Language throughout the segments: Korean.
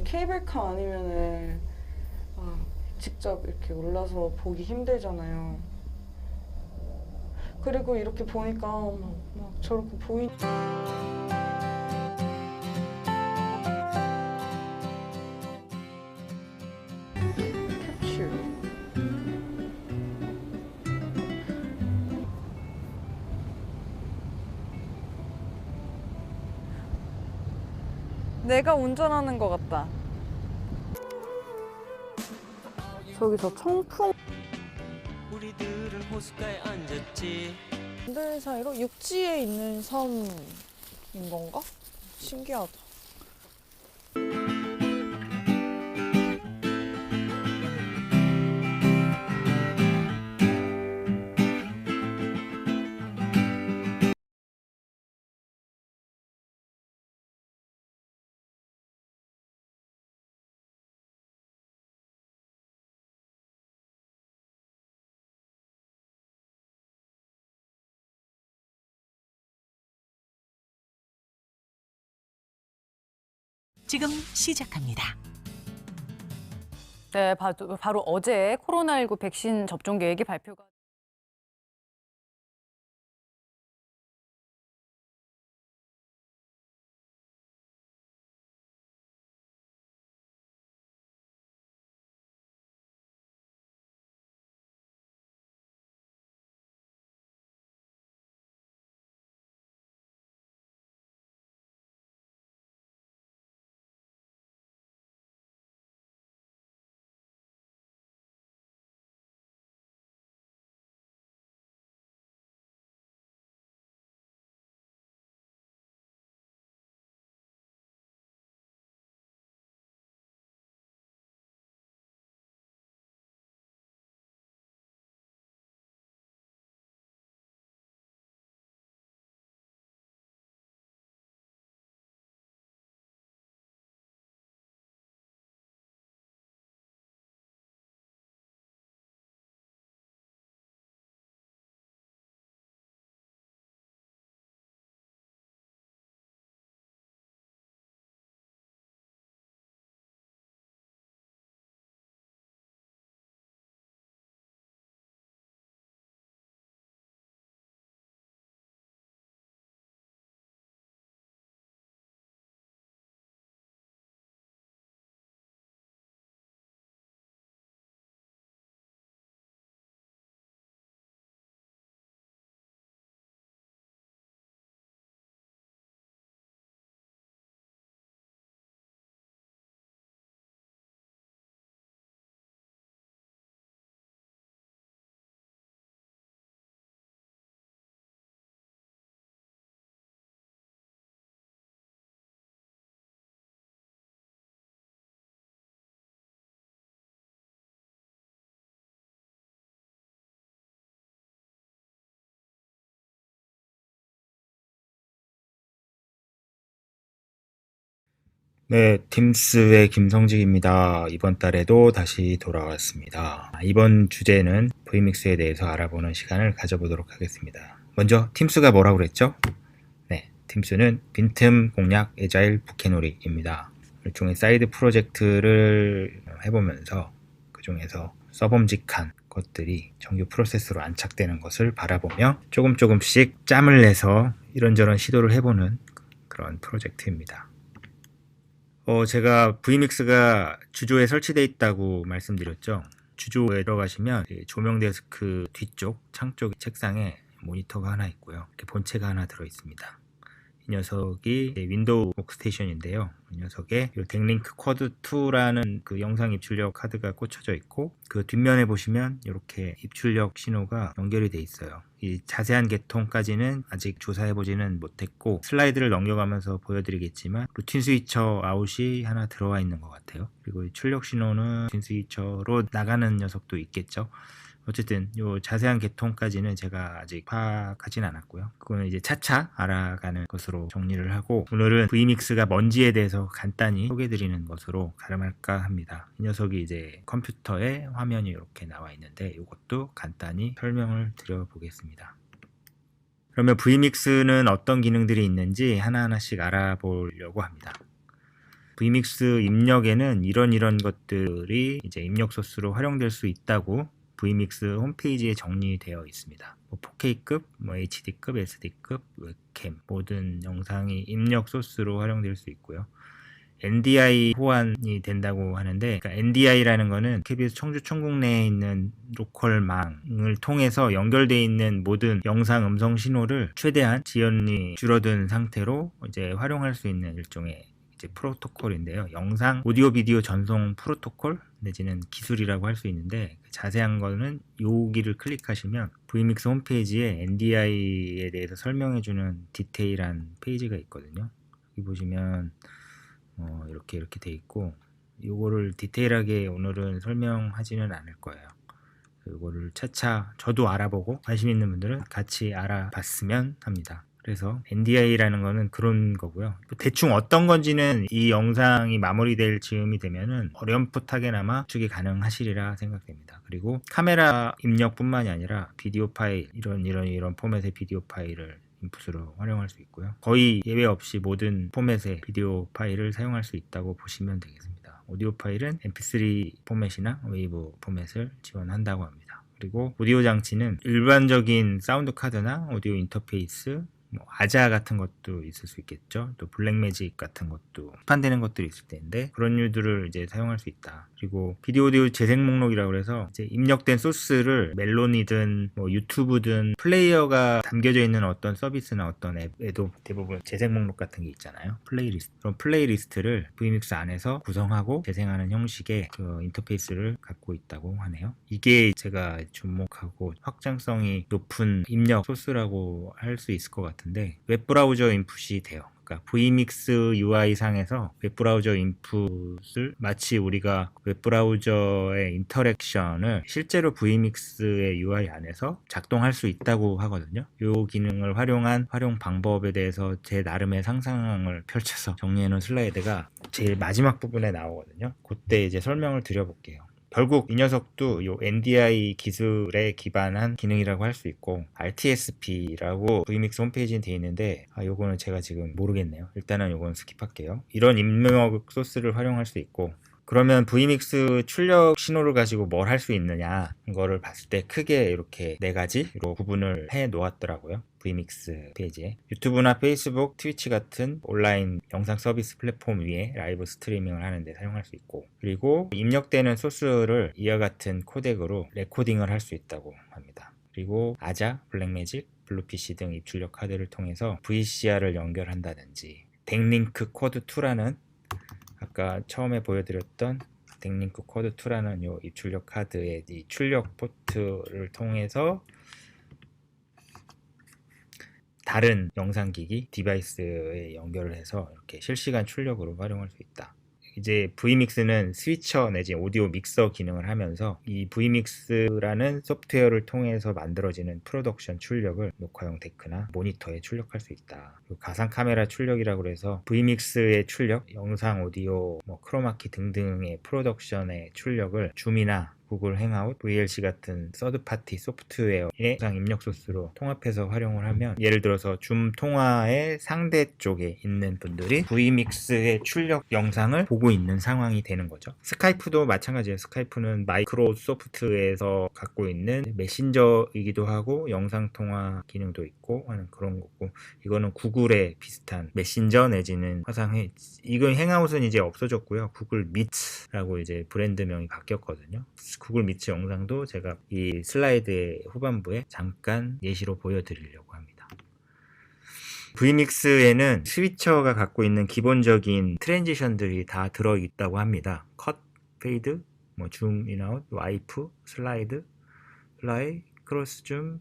케이블카 아니면은 직접 이렇게 올라서 보기 힘들잖아요. 그리고 이렇게 보니까 막 저렇게 캡슐. 내가 운전하는 것 같다. 저기서 청풍 우리들은 호숫가에 앉았지. 들 사이로 육지에 있는 섬인 건가? 신기하다. 지금 시작합니다. 네, 바로 어제 코로나19 백신 접종 계획이 발표가 네, 팀스의 김성직입니다. 이번 달에도 다시 돌아왔습니다. 이번 주제는 Vmix에 대해서 알아보는 시간을 가져보도록 하겠습니다. 먼저 팀스가 뭐라고 그랬죠? 네, 팀스는 빈틈 공략 애자일 부캐놀이입니다. 일종의 사이드 프로젝트를 해보면서 그 중에서 써봄직한 것들이 정규 프로세스로 안착되는 것을 바라보며 조금씩 짬을 내서 이런저런 시도를 해보는 그런 프로젝트입니다. 제가 Vmix가 주조에 설치되어 있다고 말씀드렸죠. 주조에 들어가시면 조명 데스크 뒤쪽 창쪽 책상에 모니터가 하나 있고요. 이렇게 본체가 하나 들어 있습니다. 이 녀석이 윈도우 워크스테이션인데요. 이 녀석에 덱링크 쿼드 2라는 그 영상 입출력 카드가 꽂혀져 있고, 그 뒷면에 보시면 이렇게 입출력 신호가 연결이 돼 있어요. 이 자세한 개통까지는 아직 조사해보지는 못했고, 슬라이드를 넘겨가면서 보여드리겠지만 루틴 스위처 아웃이 하나 들어와 있는 것 같아요. 그리고 이 출력 신호는 루틴 스위처로 나가는 녀석도 있겠죠. 어쨌든 요 자세한 개통까지는 제가 아직 파악하진 않았고요. 그거는 이제 차차 알아가는 것으로 정리를 하고, 오늘은 Vmix가 뭔지에 대해서 간단히 소개해드리는 것으로 가름할까 합니다. 이 녀석이 이제 컴퓨터에 화면이 이렇게 나와 있는데 이것도 간단히 설명을 드려보겠습니다. 그러면 Vmix는 어떤 기능들이 있는지 하나하나씩 알아보려고 합니다. Vmix 입력에는 이런 것들이 이제 입력 소스로 활용될 수 있다고 Vmix 홈페이지에 정리되어 있습니다. 4K급, HD급, SD급, 웹캠 모든 영상이 입력 소스로 활용될 수 있고요. NDI 호환이 된다고 하는데, 그러니까 NDI라는 거는 KBS 청주 천국 내에 있는 로컬망을 통해서 연결되어 있는 모든 영상 음성 신호를 최대한 지연이 줄어든 상태로 이제 활용할 수 있는 일종의 이제 프로토콜인데요. 영상 오디오 비디오 전송 프로토콜 내지는 기술이라고 할 수 있는데, 자세한 거는 여기를 클릭하시면 Vmix 홈페이지에 NDI에 대해서 설명해주는 디테일한 페이지가 있거든요. 여기 보시면 이렇게 돼 있고, 이거를 디테일하게 오늘은 설명하지는 않을 거예요. 이거를 차차 저도 알아보고 관심 있는 분들은 같이 알아봤으면 합니다. 그래서 NDI라는 거는 그런 거고요. 대충 어떤 건지는 이 영상이 마무리될 즈음이 되면은 어렴풋하게나마 추측이 가능하시리라 생각됩니다. 그리고 카메라 입력뿐만이 아니라 비디오 파일, 이런 포맷의 비디오 파일을 인풋으로 활용할 수 있고요. 거의 예외 없이 모든 포맷의 비디오 파일을 사용할 수 있다고 보시면 되겠습니다. 오디오 파일은 mp3 포맷이나 웨이브 포맷을 지원한다고 합니다. 그리고 오디오 장치는 일반적인 사운드 카드나 오디오 인터페이스, 아자 같은 것도 있을 수 있겠죠. 또 블랙매직 같은 것도 판되는 것들이 있을 텐데, 그런 류들을 이제 사용할 수 있다. 그리고 비디오 오디오 재생 목록이라고 해서 이제 입력된 소스를 멜론이든 유튜브든 플레이어가 담겨져 있는 어떤 서비스나 어떤 앱에도 대부분 재생 목록 같은 게 있잖아요. 플레이리스트. 그런 플레이리스트를 Vmix 안에서 구성하고 재생하는 형식의 그 인터페이스를 갖고 있다고 하네요. 이게 제가 주목하고 확장성이 높은 입력 소스라고 할 수 있을 것 같은데, 웹브라우저 인풋이 돼요. 그러니까 Vmix UI 상에서 웹브라우저 인풋을 마치 우리가 웹브라우저의 인터랙션을 실제로 Vmix의 UI 안에서 작동할 수 있다고 하거든요. 이 기능을 활용한 활용 방법에 대해서 제 나름의 상상을 펼쳐서 정리해놓은 슬라이드가 제일 마지막 부분에 나오거든요. 그때 이제 설명을 드려볼게요. 결국 이 녀석도 요 NDI 기술에 기반한 기능이라고 할 수 있고, RTSP라고 Vmix 홈페이지에 되어 있는데, 요거는 제가 지금 모르겠네요. 일단은 요건 스킵할게요. 이런 입력 소스를 활용할 수 있고, 그러면 Vmix 출력 신호를 가지고 뭘 할 수 있느냐, 이거를 봤을 때 크게 이렇게 4가지로 구분을 해 놓았더라고요. Vmix 페이지에. 유튜브나 페이스북, 트위치 같은 온라인 영상 서비스 플랫폼 위에 라이브 스트리밍을 하는데 사용할 수 있고, 그리고 입력되는 소스를 이와 같은 코덱으로 레코딩을 할 수 있다고 합니다. 그리고 아자, 블랙매직, 블루피시 등 입출력 카드를 통해서 VCR을 연결한다든지, 덱링크 쿼드 2라는 아까 처음에 보여드렸던 덱링크 쿼드 2라는 요 입출력 카드의 이 출력 포트를 통해서 다른 영상기기 디바이스에 연결을 해서 이렇게 실시간 출력으로 활용할 수 있다. 이제 Vmix는 스위처 내지 오디오 믹서 기능을 하면서 이 Vmix라는 소프트웨어를 통해서 만들어지는 프로덕션 출력을 녹화용 데크나 모니터에 출력할 수 있다. 가상 카메라 출력이라고 해서 Vmix의 출력, 영상, 오디오, 크로마키 등등의 프로덕션의 출력을 줌이나 구글 행아웃, VLC 같은 서드파티 소프트웨어의 영상 입력 소스로 통합해서 활용을 하면, 예를 들어서 줌 통화의 상대 쪽에 있는 분들이 Vmix의 출력 영상을 보고 있는 상황이 되는 거죠. 스카이프도 마찬가지예요. 스카이프는 마이크로소프트에서 갖고 있는 메신저이기도 하고 영상 통화 기능도 있고 하는 그런 거고, 이거는 구글의 비슷한 메신저 내지는 화상회. 이건 행아웃은 이제 없어졌고요. 구글 미트라고 이제 브랜드명이 바뀌었거든요. 구글 미츠 영상도 제가 이 슬라이드의 후반부에 잠깐 예시로 보여드리려고 합니다. Vmix에는 스위처가 갖고 있는 기본적인 트랜지션들이 다 들어있다고 합니다. 컷, 페이드, 줌, 인아웃, 와이프, 슬라이드, 플라이, 크로스 줌,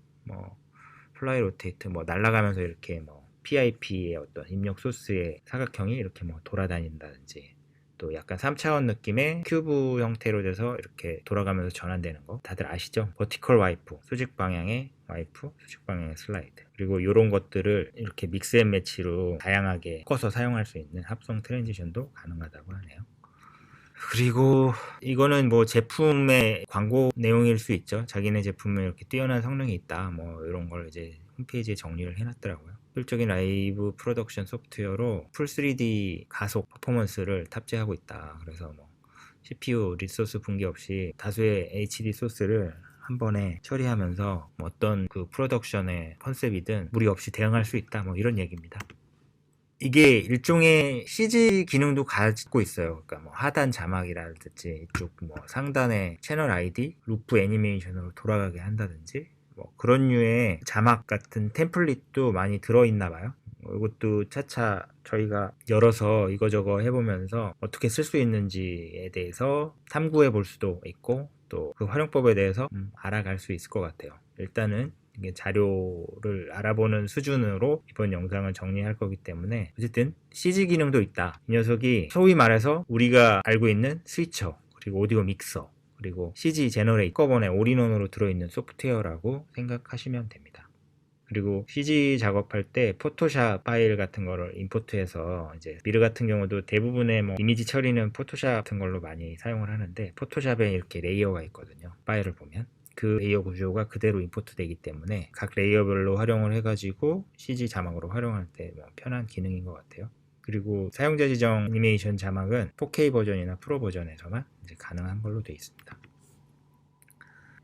플라이 로테이트, 날아가면서 이렇게 PIP의 어떤 입력 소스의 사각형이 이렇게 돌아다닌다든지, 또 약간 3차원 느낌의 큐브 형태로 돼서 이렇게 돌아가면서 전환되는 거 다들 아시죠? 버티컬 와이프, 수직 방향의 와이프, 수직 방향의 슬라이드. 그리고 이런 것들을 이렇게 믹스 앤 매치로 다양하게 섞어서 사용할 수 있는 합성 트랜지션도 가능하다고 하네요. 그리고 이거는 제품의 광고 내용일 수 있죠. 자기네 제품에 이렇게 뛰어난 성능이 있다, 이런 걸 이제 홈페이지에 정리를 해놨더라고요. 효율적인 라이브 프로덕션 소프트웨어로 풀 3D 가속 퍼포먼스를 탑재하고 있다. 그래서 뭐 CPU 리소스 붕괴 없이 다수의 HD 소스를 한 번에 처리하면서 뭐 어떤 그 프로덕션의 컨셉이든 무리 없이 대응할 수 있다. 뭐 이런 얘기입니다. 이게 일종의 CG 기능도 가지고 있어요. 그러니까 뭐 하단 자막이라든지 이쪽 뭐 상단에 채널 아이디, 루프 애니메이션으로 돌아가게 한다든지 뭐 그런 류의 자막 같은 템플릿도 많이 들어있나 봐요. 이것도 차차 저희가 열어서 이거저거 해보면서 어떻게 쓸 수 있는지에 대해서 탐구해 볼 수도 있고 또 그 활용법에 대해서 알아갈 수 있을 것 같아요. 일단은 이게 자료를 알아보는 수준으로 이번 영상을 정리할 거기 때문에 어쨌든 CG 기능도 있다. 이 녀석이 소위 말해서 우리가 알고 있는 스위처 그리고 오디오 믹서 그리고 CG 제너레이터 한꺼번에 올인원으로 들어있는 소프트웨어라고 생각하시면 됩니다. 그리고 CG 작업할 때 포토샵 파일 같은 거를 임포트해서 이제 미르 같은 경우도 대부분의 뭐 이미지 처리는 포토샵 같은 걸로 많이 사용을 하는데 포토샵에 이렇게 레이어가 있거든요. 파일을 보면 그 레이어 구조가 그대로 임포트 되기 때문에 각 레이어별로 활용을 해가지고 CG 자막으로 활용할 때 뭐 편한 기능인 것 같아요. 그리고 사용자 지정 애니메이션 자막은 4K 버전이나 프로 버전에서만 이제 가능한 걸로 되어 있습니다.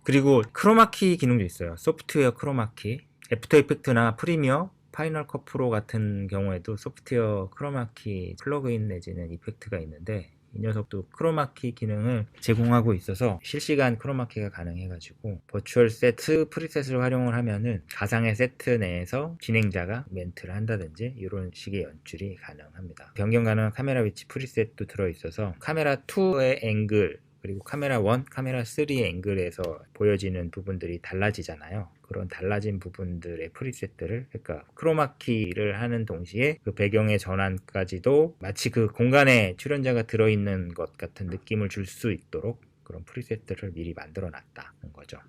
그리고 크로마키 기능도 있어요. 소프트웨어 크로마키. 애프터 이펙트나 프리미어, 파이널 컷 프로 같은 경우에도 소프트웨어 크로마키 플러그인 내지는 이펙트가 있는데 이 녀석도 크로마키 기능을 제공하고 있어서 실시간 크로마키가 가능해가지고 버추얼 세트 프리셋을 활용을 하면은 가상의 세트 내에서 진행자가 멘트를 한다든지 이런 식의 연출이 가능합니다. 변경 가능한 카메라 위치 프리셋도 들어있어서 카메라 2의 앵글 그리고 카메라 1, 카메라 3의 앵글에서 보여지는 부분들이 달라지잖아요. 그런 달라진 부분들의 프리셋들을 그러니까 크로마키를 하는 동시에 그 배경의 전환까지도 마치 그 공간에 출연자가 들어있는 것 같은 느낌을 줄 수 있도록 그런 프리셋들을 미리 만들어 놨다는 거죠.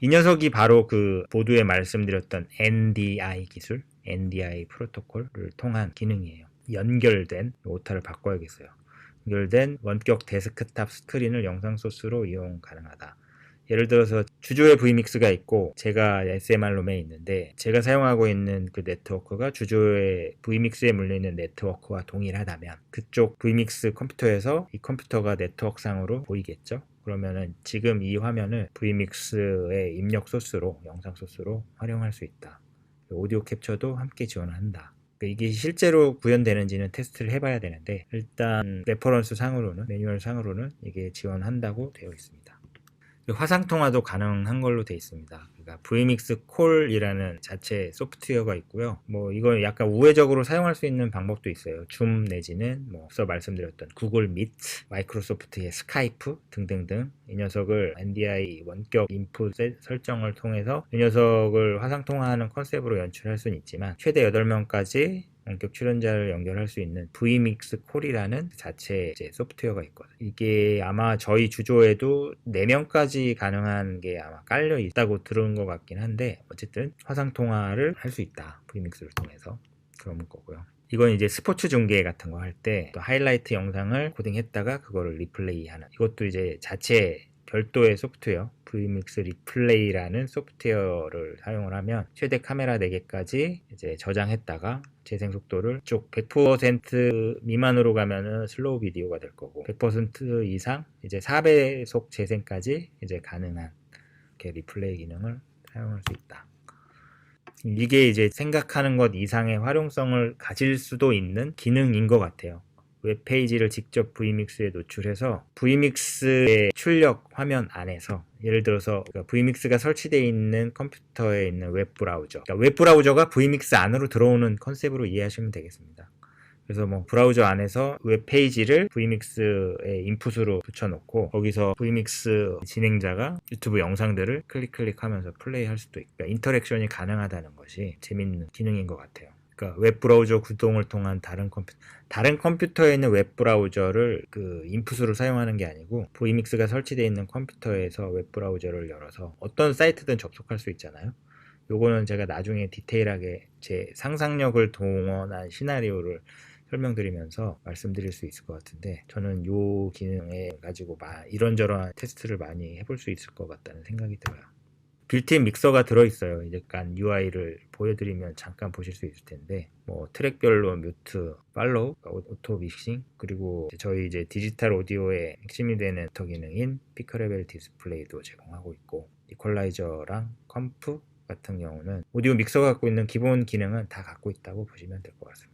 이 녀석이 바로 그 보도에 말씀드렸던 NDI 기술, NDI 프로토콜을 통한 기능이에요. 연결된 오타를 바꿔야겠어요. 연결된 원격 데스크탑 스크린을 영상 소스로 이용 가능하다. 예를 들어서 주조의 vmix가 있고 제가 SMR롬에 있는데 제가 사용하고 있는 그 네트워크가 주조의 vmix에 물리는 네트워크와 동일하다면 그쪽 vmix 컴퓨터에서 이 컴퓨터가 네트워크상으로 보이겠죠. 그러면은 지금 이 화면을 vmix의 입력 소스로 영상 소스로 활용할 수 있다. 오디오 캡처도 함께 지원한다. 이게 실제로 구현되는지는 테스트를 해봐야 되는데 일단 레퍼런스 상으로는 매뉴얼 상으로는 이게 지원한다고 되어 있습니다. 화상통화도 가능한 걸로 되어 있습니다. 그러니까 vmix 콜이라는 자체 소프트웨어가 있고요. 뭐 이걸 약간 우회적으로 사용할 수 있는 방법도 있어요. 줌 내지는 뭐 앞서 말씀드렸던 구글 미트, 마이크로소프트의 스카이프 등등등 이 녀석을 NDI 원격 인풋 설정을 통해서 이 녀석을 화상통화하는 컨셉으로 연출할 수는 있지만 최대 8명까지 원격 출연자를 연결할 수 있는 vmix 콜이라는 자체 이제 소프트웨어가 있거든요. 이게 아마 저희 주조에도 4명까지 가능한 게 아마 깔려 있다고 들은 것 같긴 한데 어쨌든 화상통화를 할 수 있다. vmix를 통해서 그런 거고요. 이건 이제 스포츠 중계 같은 거 할 때 또 하이라이트 영상을 코딩했다가 그거를 리플레이하는 이것도 이제 자체 별도의 소프트웨어 vmix 리플레이라는 소프트웨어를 사용을 하면 최대 카메라 4개까지 이제 저장했다가 재생 속도를 쭉 100% 미만으로 가면은 슬로우 비디오가 될 거고 100% 이상 이제 4배속 재생까지 이제 가능한 이렇게 리플레이 기능을 사용할 수 있다. 이게 이제 생각하는 것 이상의 활용성을 가질 수도 있는 기능인 것 같아요. 웹페이지를 직접 vmix에 노출해서 vmix의 출력 화면 안에서 예를 들어서 vmix가 설치되어 있는 컴퓨터에 있는 웹브라우저 그러니까 웹브라우저가 vmix 안으로 들어오는 컨셉으로 이해하시면 되겠습니다. 그래서 뭐 브라우저 안에서 웹페이지를 vmix의 인풋으로 붙여놓고 거기서 vmix 진행자가 유튜브 영상들을 클릭하면서 플레이할 수도 있고 그러니까 인터랙션이 가능하다는 것이 재밌는 기능인 것 같아요. 그러니까 웹브라우저 구동을 통한 다른 컴퓨터에 있는 웹브라우저를 그 인풋으로 사용하는 게 아니고 vmix가 설치되어 있는 컴퓨터에서 웹브라우저를 열어서 어떤 사이트든 접속할 수 있잖아요. 요거는 제가 나중에 디테일하게 제 상상력을 동원한 시나리오를 설명드리면서 말씀드릴 수 있을 것 같은데 저는 요 기능에 가지고 이런저런 테스트를 많이 해볼 수 있을 것 같다는 생각이 들어요. 빌트인 믹서가 들어있어요. 이제 약간 UI를 보여드리면 잠깐 보실 수 있을 텐데, 뭐 트랙별로 뮤트, 팔로우, 오토 믹싱, 그리고 저희 이제 디지털 오디오의 핵심이 되는 더 기능인 피크 레벨 디스플레이도 제공하고 있고, 이퀄라이저랑 컴프 같은 경우는 오디오 믹서가 갖고 있는 기본 기능은 다 갖고 있다고 보시면 될 것 같습니다.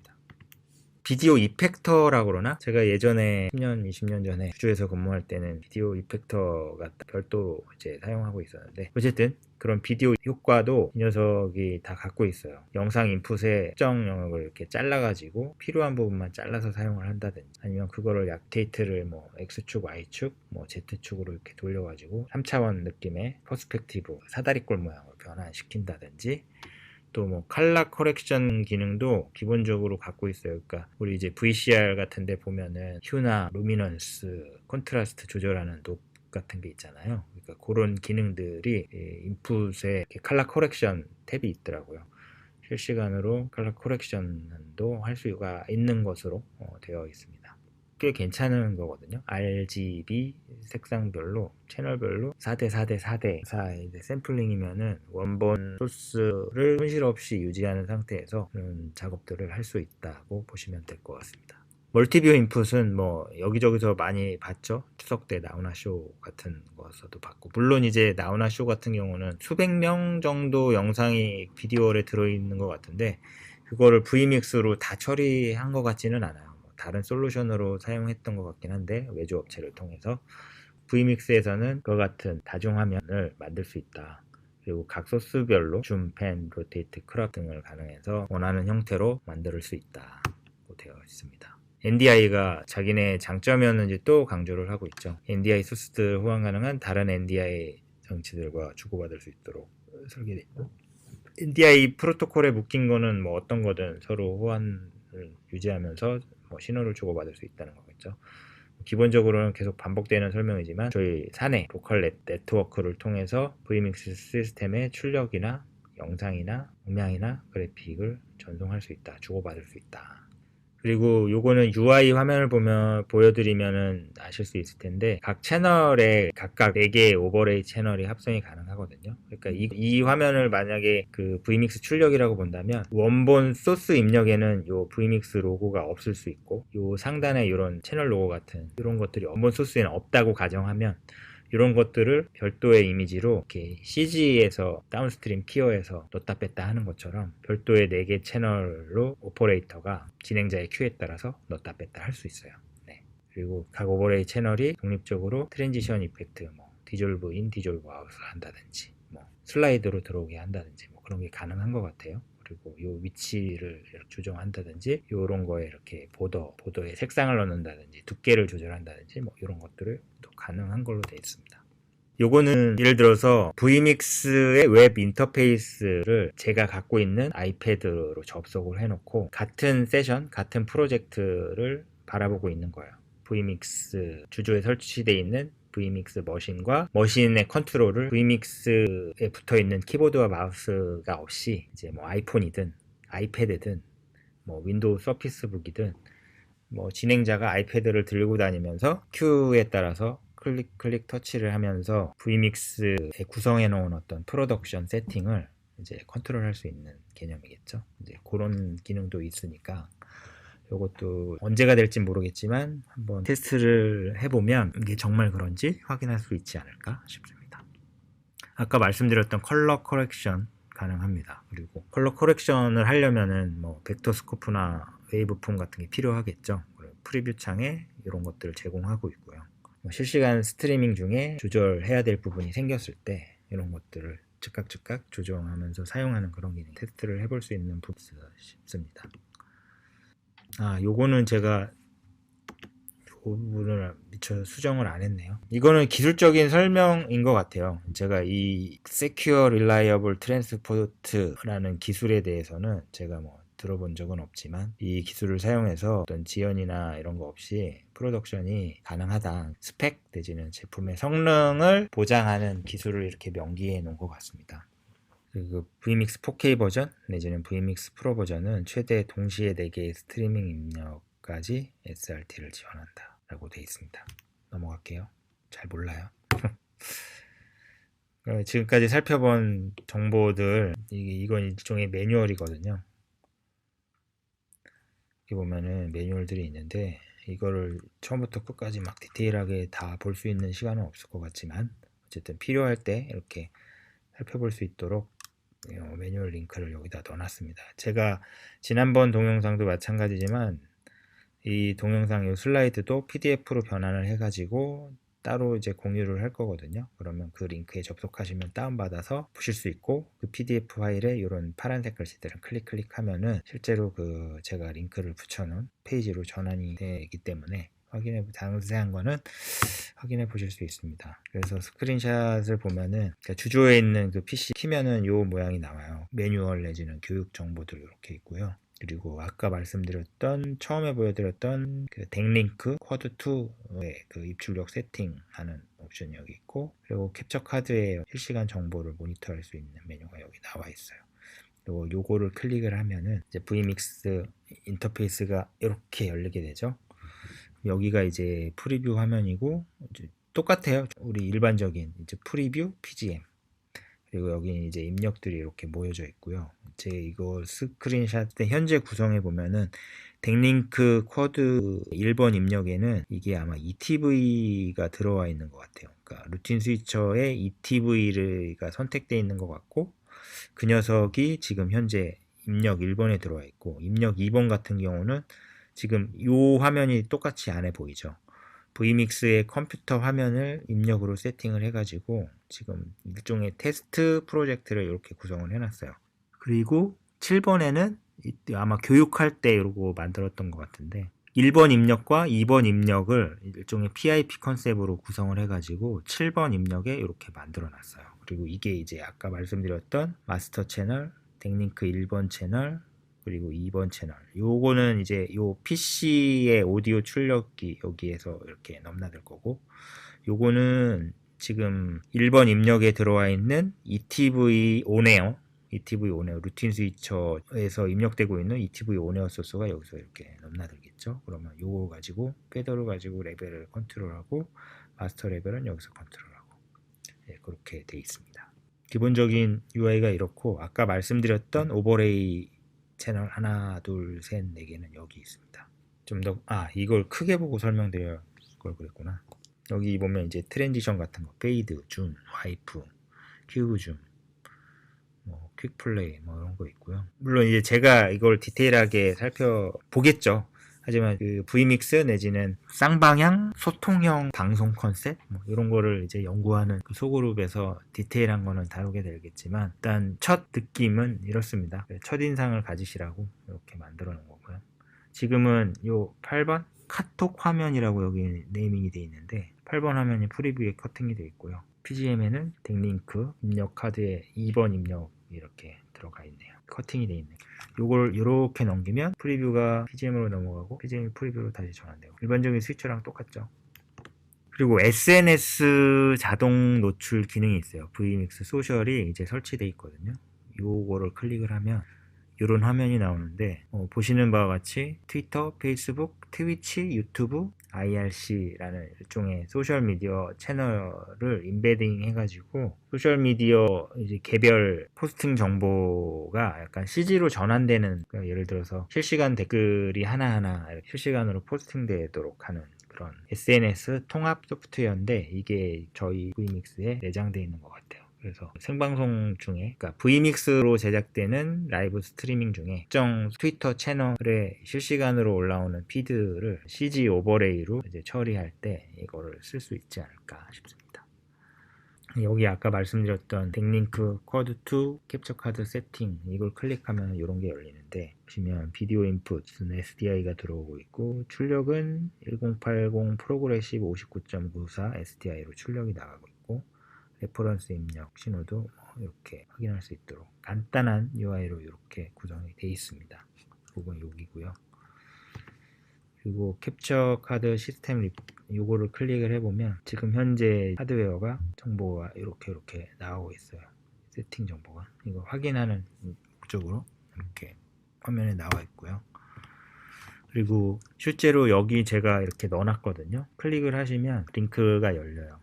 비디오 이펙터라고 그러나? 제가 예전에 10년, 20년 전에 주주에서 근무할 때는 비디오 이펙터가 별도로 이제 사용하고 있었는데, 어쨌든 그런 비디오 효과도 이 녀석이 다 갖고 있어요. 영상 인풋의 특정 영역을 이렇게 잘라가지고 필요한 부분만 잘라서 사용을 한다든지, 아니면 그거를 약테이트를 뭐 X축, Y축, 뭐 Z축으로 이렇게 돌려가지고 3차원 느낌의 퍼스펙티브, 사다리꼴 모양으로 변환시킨다든지, 또 뭐 칼라 커렉션 기능도 기본적으로 갖고 있어요. 그러니까 우리 이제 VCR 같은 데 보면은 휴나, 루미넌스, 콘트라스트 조절하는 높 같은 게 있잖아요. 그러니까 그런 기능들이 인풋에 이렇게 칼라 커렉션 탭이 있더라고요. 실시간으로 칼라 커렉션도 할 수가 있는 것으로 되어 있습니다. 꽤 괜찮은 거거든요. RGB 색상별로, 채널별로 4대 4대 4대 4의 샘플링이면은 원본 소스를 손실 없이 유지하는 상태에서 작업들을 할 수 있다고 보시면 될 것 같습니다. 멀티뷰 인풋은 뭐 여기저기서 많이 봤죠. 추석 때 나우나쇼 같은 거에서도 봤고, 물론 이제 나우나쇼 같은 경우는 수백 명 정도 영상이 비디오에 들어있는 것 같은데, 그거를 Vmix로 다 처리한 것 같지는 않아요. 다른 솔루션으로 사용했던 것 같긴 한데, 외주 업체를 통해서 Vmix에서는 그와 같은 다중화면을 만들 수 있다. 그리고 각 소스별로 줌, 팬, 로테이트, 크롭 등을 가능해서 원하는 형태로 만들 수 있다고 되어 있습니다. NDI가 자기네 장점이었는지 또 강조를 하고 있죠. NDI 소스들 호환 가능한 다른 NDI 장치들과 주고받을 수 있도록 설계되어 있고, NDI 프로토콜에 묶인 거는 뭐 어떤 거든 서로 호환을 유지하면서 뭐 신호를 주고받을 수 있다는 거겠죠. 기본적으로는 계속 반복되는 설명이지만, 저희 사내 로컬 네트워크를 통해서 Vmix 시스템의 출력이나 영상이나 음향이나 그래픽을 전송할 수 있다, 주고받을 수 있다. 그리고 요거는 UI 화면을 보여드리면은 아실 수 있을 텐데, 각 채널에 각각 4개의 오버레이 채널이 합성이 가능하거든요. 그러니까 이 화면을 만약에 그 Vmix 출력이라고 본다면, 원본 소스 입력에는 요 Vmix 로고가 없을 수 있고, 요 상단에 이런 채널 로고 같은 이런 것들이 원본 소스에는 없다고 가정하면, 이런 것들을 별도의 이미지로 이렇게 CG에서 다운스트림 티어에서 넣다 뺐다 하는 것처럼 별도의 4개 채널로 오퍼레이터가 진행자의 큐에 따라서 넣다 뺐다 할 수 있어요. 네. 그리고 각 오버레이 채널이 독립적으로 트랜지션 이펙트, 뭐 디졸브 인, 디졸브 아웃을 한다든지, 뭐 슬라이드로 들어오게 한다든지, 뭐 그런 게 가능한 것 같아요. 그리고 요 위치를 이렇게 조정한다든지, 요런 거에 이렇게 보더의 색상을 넣는다든지, 두께를 조절한다든지, 뭐 이런 것들을 또 가능한 걸로 되어 있습니다. 요거는 예를 들어서 Vmix의 웹 인터페이스를 제가 갖고 있는 아이패드로 접속을 해놓고 같은 세션, 같은 프로젝트를 바라보고 있는 거예요. Vmix 주조에 설치되어 있는 Vmix 머신과 머신의 컨트롤을 Vmix에 붙어있는 키보드와 마우스가 없이 이제 뭐 아이폰이든 아이패드든 뭐 윈도우 서피스북이든 뭐 진행자가 아이패드를 들고 다니면서 큐에 따라서 클릭 터치를 하면서 Vmix에 구성해 놓은 어떤 프로덕션 세팅을 이제 컨트롤할 수 있는 개념이겠죠. 이제 그런 기능도 있으니까 이것도 언제가 될지 모르겠지만 한번 테스트를 해보면 이게 정말 그런지 확인할 수 있지 않을까 싶습니다. 아까 말씀드렸던 컬러 커렉션 가능합니다. 그리고 컬러 커렉션을 하려면은 뭐 벡터 스코프나 웨이브폼 같은 게 필요하겠죠. 프리뷰 창에 이런 것들을 제공하고 있고요. 실시간 스트리밍 중에 조절해야 될 부분이 생겼을 때 이런 것들을 즉각 조정하면서 사용하는 그런 기능 테스트를 해볼 수 있는 부분이 싶습니다. 요거는 제가 그 부분을 미처 수정을 안 했네요. 이거는 기술적인 설명인 것 같아요. 제가 이 Secure Reliable Transport라는 기술에 대해서는 제가 뭐 들어본 적은 없지만, 이 기술을 사용해서 어떤 지연이나 이런 거 없이 프로덕션이 가능하다, 스펙 내지는 제품의 성능을 보장하는 기술을 이렇게 명기해 놓은 것 같습니다. 그리고 Vmix 4K 버전 내지는 Vmix 프로 버전은 최대 동시에 4개의 스트리밍 입력까지 SRT를 지원한다 라고 되어 있습니다. 넘어갈게요. 잘 몰라요. 지금까지 살펴본 정보들, 이건 일종의 매뉴얼이거든요. 여기 보면은 매뉴얼들이 있는데, 이거를 처음부터 끝까지 막 디테일하게 다 볼 수 있는 시간은 없을 것 같지만, 어쨌든 필요할 때 이렇게 살펴볼 수 있도록 매뉴얼 링크를 여기다 넣어놨습니다. 제가 지난번 동영상도 마찬가지지만, 이 동영상 이 슬라이드도 PDF로 변환을 해가지고 따로 이제 공유를 할 거거든요. 그러면 그 링크에 접속하시면 다운받아서 보실 수 있고, 그 PDF 파일에 이런 파란색 글씨들은 클릭하면은 실제로 그 제가 링크를 붙여놓은 페이지로 전환이 되기 때문에 자세한 거는 확인해 보실 수 있습니다. 그래서 스크린샷을 보면은 주조에 있는 그 PC 키면은 요 모양이 나와요. 매뉴얼 내지는 교육 정보들 이렇게 있고요. 그리고 아까 말씀드렸던 처음에 보여드렸던 그 덱링크 쿼드2의 그 입출력 세팅하는 옵션이 여기 있고, 그리고 캡처 카드의 실시간 정보를 모니터할 수 있는 메뉴가 여기 나와 있어요. 그리고 요거를 클릭을 하면은 이제 vmix 인터페이스가 이렇게 열리게 되죠. 여기가 이제 프리뷰 화면이고, 이제 똑같아요. 우리 일반적인 이제 프리뷰 PGM. 그리고 여기 이제 입력들이 이렇게 모여져 있고요. 제 이거 스크린샷 때 현재 구성해 보면은 덱링크 쿼드 1번 입력에는 이게 아마 ETV가 들어와 있는 것 같아요. 그러니까 루틴 스위처에 ETV가 선택되어 있는 것 같고, 그 녀석이 지금 현재 입력 1번에 들어와 있고, 입력 2번 같은 경우는 지금 이 화면이 똑같이 안에 보이죠. vmix의 컴퓨터 화면을 입력으로 세팅을 해가지고 지금 일종의 테스트 프로젝트를 이렇게 구성을 해놨어요. 그리고 7번에는 아마 교육할 때 이러고 만들었던 것 같은데, 1번 입력과 2번 입력을 일종의 PIP 컨셉으로 구성을 해가지고 7번 입력에 이렇게 만들어놨어요. 그리고 이게 이제 아까 말씀드렸던 마스터 채널, 덱링크 1번 채널, 그리고 2번 채널. 요거는 이제 요 PC의 오디오 출력기 여기에서 이렇게 넘나들 거고, 요거는 지금 1번 입력에 들어와 있는 ETV 온에어 루틴 스위처에서 입력되고 있는 ETV 온에어 소스가 여기서 이렇게 넘나들겠죠. 그러면 요거 가지고 패더를 가지고 레벨을 컨트롤하고, 마스터 레벨은 여기서 컨트롤하고, 네, 그렇게 돼 있습니다. 기본적인 UI가 이렇고, 아까 말씀드렸던 오버레이 채널 하나, 둘, 셋, 네 개는 여기 있습니다. 좀 더, 이걸 크게 보고 설명드릴 걸 그랬구나. 여기 보면 이제 트랜지션 같은 거, 페이드, 줌, 와이프, 큐브 줌, 뭐 퀵 플레이 뭐 이런 거 있고요. 물론 이제 제가 이걸 디테일하게 살펴보겠죠. 하지만 그 vmix 내지는 쌍방향 소통형 방송 컨셉 뭐 이런 거를 이제 연구하는 그 소그룹에서 디테일한 거는 다루게 되겠지만, 일단 첫 느낌은 이렇습니다. 첫 인상을 가지시라고 이렇게 만들어 놓은 거고요. 지금은 요 8번 카톡 화면이라고 여기 네이밍이 되어 있는데, 8번 화면이 프리뷰에 커팅이 되어 있고요. PGM에는 덱링크 입력 카드에 2번 입력 이렇게 들어가 있네요. 커팅이 되어 있네요. 요걸 이렇게 넘기면 프리뷰가 PGM으로 넘어가고, PGM이 프리뷰로 다시 전환되고, 일반적인 스위처랑 똑같죠. 그리고 SNS 자동 노출 기능이 있어요. vmix 소셜이 이제 설치되어 있거든요. 요거를 클릭을 하면 이런 화면이 나오는데, 보시는 바와 같이 트위터, 페이스북, 트위치, 유튜브, IRC라는 일종의 소셜미디어 채널을 임베딩 해가지고 소셜미디어 이제 개별 포스팅 정보가 약간 CG로 전환되는, 그러니까 예를 들어서 실시간 댓글이 하나하나 실시간으로 포스팅되도록 하는 그런 SNS 통합 소프트웨어인데, 이게 저희 vmix에 내장되어 있는 것 같아요. 그래서 생방송 중에, 그러니까 vmix로 제작되는 라이브 스트리밍 중에 특정 트위터 채널에 실시간으로 올라오는 피드를 CG 오버레이로 이제 처리할 때 이거를 쓸 수 있지 않을까 싶습니다. 여기 아까 말씀드렸던 덱링크 쿼드2 캡처 카드 세팅, 이걸 클릭하면 이런 게 열리는데, 보시면 비디오 인풋은 SDI가 들어오고 있고, 출력은 1080 프로그레시브 59.94 SDI로 출력이 나가고 있고, 레퍼런스 입력 신호도 이렇게 확인할 수 있도록 간단한 UI로 이렇게 구성이 되어 있습니다. 그건 여기고요. 그리고 캡처 카드 시스템 요거를 클릭을 해보면 지금 현재 하드웨어가 정보가 이렇게 나오고 있어요. 세팅 정보가. 이거 확인하는 목적으로 이렇게 화면에 나와 있고요. 그리고 실제로 여기 제가 이렇게 넣어놨거든요. 클릭을 하시면 링크가 열려요.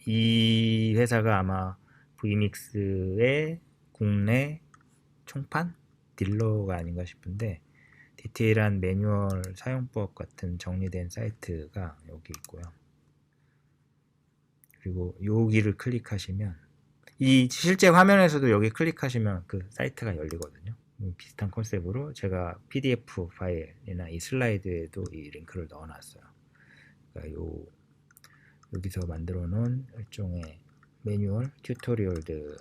이 회사가 아마 vmix의 국내 총판? 딜러가 아닌가 싶은데 디테일한 매뉴얼 사용법 같은 정리된 사이트가 여기 있고요. 그리고 여기를 클릭하시면 이 실제 화면에서도 여기 클릭하시면 그 사이트가 열리거든요. 비슷한 컨셉으로 제가 PDF 파일이나 이 슬라이드에도 이 링크를 넣어놨어요. 그러니까 여기서 만들어 놓은 일종의 매뉴얼, 튜토리얼들,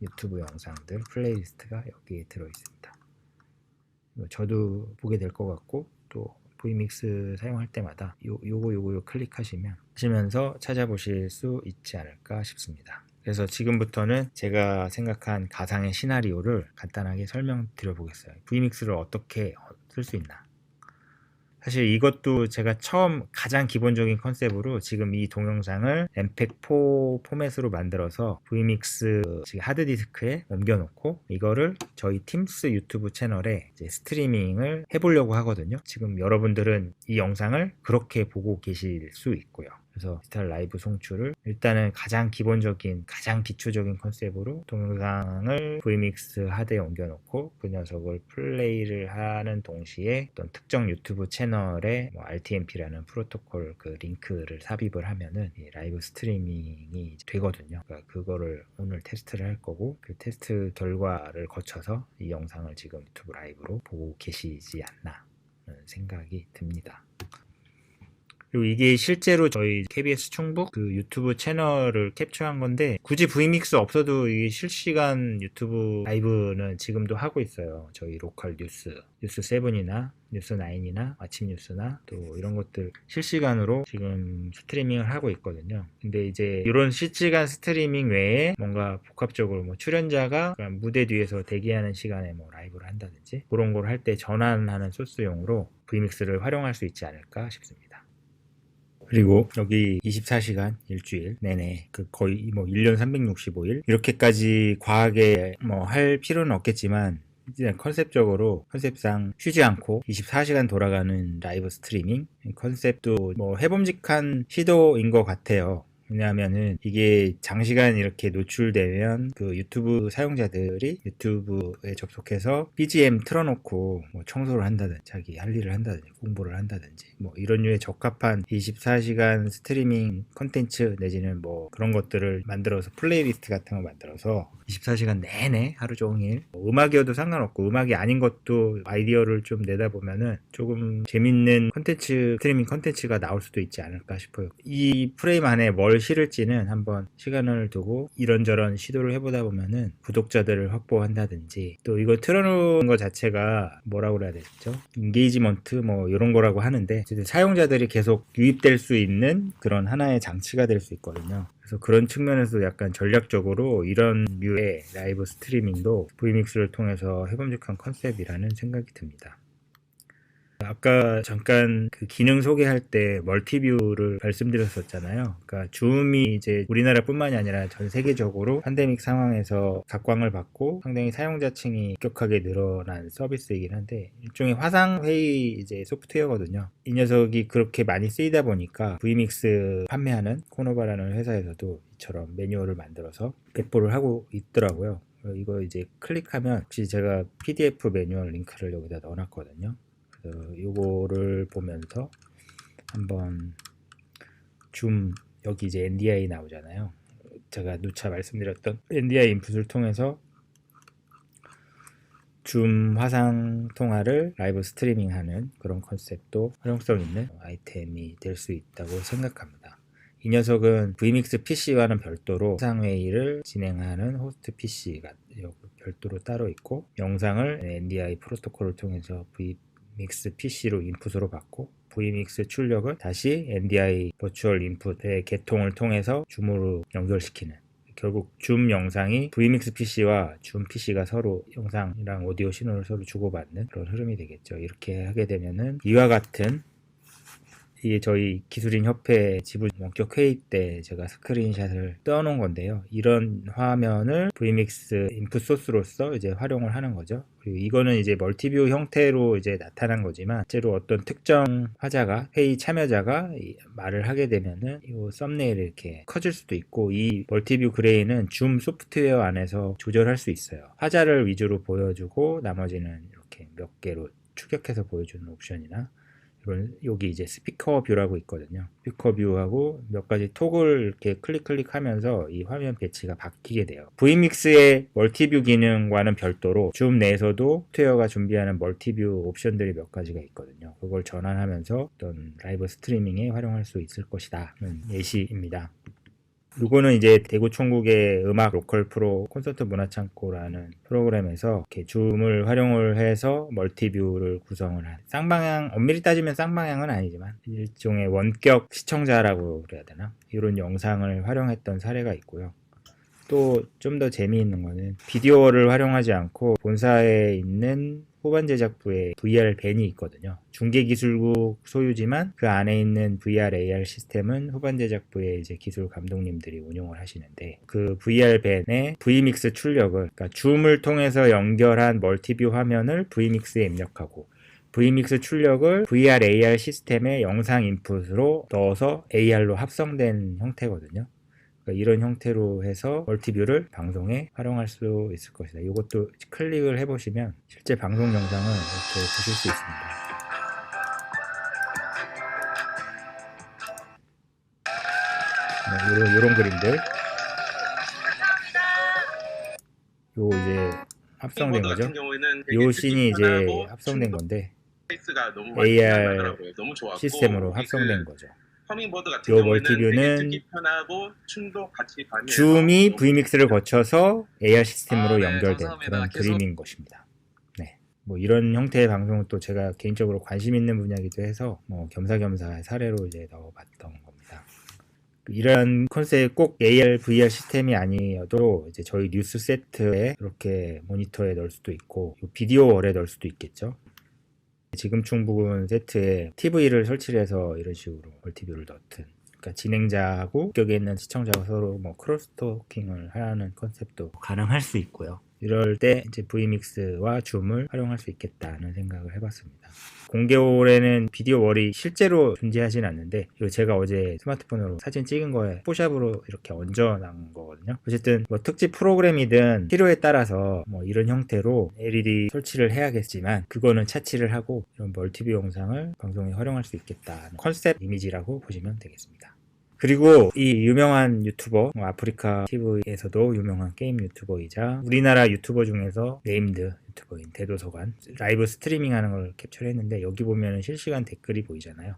유튜브 영상들, 플레이리스트가 여기에 들어있습니다. 저도 보게 될 것 같고 또 vmix 사용할 때마다 요거 클릭하시면 하시면서 찾아보실 수 있지 않을까 싶습니다. 그래서 지금부터는 제가 생각한 가상의 시나리오를 간단하게 설명드려 보겠어요. vmix를 어떻게 쓸 수 있나. 사실 이것도 제가 처음 가장 기본적인 컨셉으로 지금 이 동영상을 mpeg-4 포맷으로 만들어서 vmix 하드디스크에 옮겨놓고 이거를 저희 팀스 유튜브 채널에 이제 스트리밍을 해보려고 하거든요. 지금 여러분들은 이 영상을 그렇게 보고 계실 수 있고요. 그래서 디지털 라이브 송출을 일단은 가장 기본적인 가장 기초적인 컨셉으로 동영상을 vmix 하드에 옮겨놓고 그 녀석을 플레이를 하는 동시에 어떤 특정 유튜브 채널에 RTMP라는 프로토콜 그 링크를 삽입을 하면은 이 라이브 스트리밍이 되거든요. 그러니까 그거를 오늘 테스트를 할 거고 그 테스트 결과를 거쳐서 이 영상을 지금 유튜브 라이브로 보고 계시지 않나 생각이 듭니다. 그리고 이게 실제로 저희 KBS 충북 그 유튜브 채널을 캡처한 건데 굳이 vmix 없어도 이게 실시간 유튜브 라이브는 지금도 하고 있어요. 저희 로컬 뉴스7이나 뉴스9이나 아침 뉴스나 또 이런 것들 실시간으로 지금 스트리밍을 하고 있거든요. 근데 이제 이런 실시간 스트리밍 외에 뭔가 복합적으로 뭐 출연자가 무대 뒤에서 대기하는 시간에 뭐 라이브를 한다든지 그런 걸 할 때 전환하는 소스용으로 vmix를 활용할 수 있지 않을까 싶습니다. 그리고 여기 24시간 일주일 내내 그 거의 뭐 1년 365일 이렇게까지 과하게 뭐 할 필요는 없겠지만 이제 컨셉상 쉬지 않고 24시간 돌아가는 라이브 스트리밍 컨셉도 뭐 해봄직한 시도인 것 같아요. 왜냐하면은 이게 장시간 이렇게 노출되면 그 유튜브 사용자들이 유튜브에 접속해서 BGM 틀어놓고 뭐 청소를 한다든지 자기 할 일을 한다든지 공부를 한다든지 뭐 이런 류의 적합한 24시간 스트리밍 컨텐츠 내지는 뭐 그런 것들을 만들어서 플레이리스트 같은 거 만들어서 24시간 내내 하루 종일 뭐 음악이어도 상관없고 음악이 아닌 것도 아이디어를 좀 내다 보면은 조금 재밌는 컨텐츠 스트리밍 컨텐츠가 나올 수도 있지 않을까 싶어요. 이 프레임 안에 뭘 실을지는 한번 시간을 두고 이런저런 시도를 해보다 보면은 구독자들을 확보한다든지 또 이거 틀어놓은 것 자체가 뭐라고 그래야 되죠? 인게이지먼트 뭐 이런 거라고 하는데 사용자들이 계속 유입될 수 있는 그런 하나의 장치가 될 수 있거든요. 그래서 그런 측면에서 약간 전략적으로 이런 류의 라이브 스트리밍도 vmix를 통해서 해봄직한 컨셉이라는 생각이 듭니다. 아까 잠깐 그 기능 소개할 때 멀티뷰를 말씀드렸었잖아요. 그러니까 줌이 이제 우리나라뿐만이 아니라 전 세계적으로 팬데믹 상황에서 각광을 받고 상당히 사용자층이 급격하게 늘어난 서비스이긴 한데 일종의 화상 회의 이제 소프트웨어거든요. 이 녀석이 그렇게 많이 쓰이다 보니까 vmix 판매하는 코노바라는 회사에서도 이처럼 매뉴얼을 만들어서 배포를 하고 있더라고요. 이거 이제 클릭하면 혹시 제가 PDF 매뉴얼 링크를 여기다 넣어놨거든요. 요거를 보면서 한번 줌 여기 이제 NDI 나오잖아요. 제가 누차 말씀드렸던 NDI 인풋을 통해서 줌 화상 통화를 라이브 스트리밍하는 그런 컨셉도 활용성 있는 아이템이 될 수 있다고 생각합니다. 이 녀석은 vmix PC와는 별도로 화상회의를 진행하는 호스트 PC가 별도로 따로 있고 영상을 NDI 프로토콜을 통해서 vmix PC로 인풋으로 받고 vmix 출력을 다시 NDI 버추얼 인풋의 개통을 통해서 줌으로 연결시키는 결국 줌 영상이 vmix PC와 줌 PC가 서로 영상이랑 오디오 신호를 서로 주고받는 그런 흐름이 되겠죠. 이렇게 하게 되면은 이와 같은 이게 저희 기술인 협회 지부 원격 회의 때 제가 스크린샷을 떠놓은 건데요. 이런 화면을 vmix 인풋 소스로서 이제 활용을 하는 거죠. 그리고 이거는 이제 멀티뷰 형태로 이제 나타난 거지만 실제로 어떤 특정 화자가 회의 참여자가 말을 하게 되면은 이 썸네일이 이렇게 커질 수도 있고, 이 멀티뷰 그레이는 줌 소프트웨어 안에서 조절할 수 있어요. 화자를 위주로 보여주고 나머지는 이렇게 몇 개로 추격해서 보여주는 옵션이나, 이런 여기 이제 스피커 뷰라고 있거든요. 스피커 뷰하고 몇 가지 톡을 이렇게 클릭하면서 이 화면 배치가 바뀌게 돼요. vmix의 멀티뷰 기능과는 별도로 줌 내에서도 소프트웨어가 준비하는 멀티뷰 옵션들이 몇 가지가 있거든요. 그걸 전환하면서 어떤 라이브 스트리밍에 활용할 수 있을 것이다는 예시입니다. 이거는 이제 대구 총국의 음악 로컬 프로 콘서트 문화창고라는 프로그램에서 이렇게 줌을 활용을 해서 멀티뷰를 구성을 한, 쌍방향, 엄밀히 따지면 쌍방향은 아니지만 일종의 원격 시청자라고 그래야 되나? 이런 영상을 활용했던 사례가 있고요. 또 좀 더 재미있는 거는 비디오를 활용하지 않고 본사에 있는 후반 제작부에 VR 밴이 있거든요. 중계기술국 소유지만 그 안에 있는 VR, AR 시스템은 후반 제작부의 이제 기술 감독님들이 운용을 하시는데, 그 VR 밴의 vmix 출력을, 그러니까 줌을 통해서 연결한 멀티뷰 화면을 vmix에 입력하고 vmix 출력을 VR, AR 시스템의 영상 인풋으로 넣어서 AR로 합성된 형태거든요. 그러니까 이런 형태로 해서 멀티뷰를 방송에 활용할 수 있을 것이다. 이것도 클릭을 해보시면 실제 방송 영상을 이렇게 보실 수 있습니다. 네, 이런 그림들. 요 이제 합성된 거죠. 요 씬이 이제 합성된 건데 AR 시스템으로 합성된 거죠. 요 멀티뷰는 줌이 vmix를 거쳐서 AR 시스템으로 연결된 그런 그림인 것입니다. 네, 뭐 이런 형태의 방송은 또 제가 개인적으로 관심 있는 분야이기도 해서 뭐 겸사겸사 사례로 이제 넣어봤던 겁니다. 이런 컨셉 꼭 AR, VR 시스템이 아니어도 이제 저희 뉴스 세트에 이렇게 모니터에 넣을 수도 있고 비디오 월에 넣을 수도 있겠죠. 지금 충북은 세트에 TV를 설치를 해서 이런 식으로 멀티뷰를 넣든, 그러니까 진행자하고 격에 있는 시청자가 서로 뭐 크로스토킹을 하는 컨셉도 가능할 수 있고요. 이럴 때 이제 vmix와 줌을 활용할 수 있겠다는 생각을 해봤습니다. 공개홀에는 비디오 월이 실제로 존재하진 않는데, 이거 제가 어제 스마트폰으로 사진 찍은 거에 포샵으로 이렇게 얹어놓은 거거든요. 어쨌든 뭐 특집 프로그램이든 필요에 따라서 뭐 이런 형태로 LED 설치를 해야겠지만, 그거는 차치를 하고 이런 멀티뷰 영상을 방송에 활용할 수 있겠다는 컨셉 이미지라고 보시면 되겠습니다. 그리고 이 유명한 유튜버, 아프리카 TV에서도 유명한 게임 유튜버이자 우리나라 유튜버 중에서 네임드 유튜버인 대도서관, 라이브 스트리밍 하는 걸 캡처했는데, 여기 보면 실시간 댓글이 보이잖아요.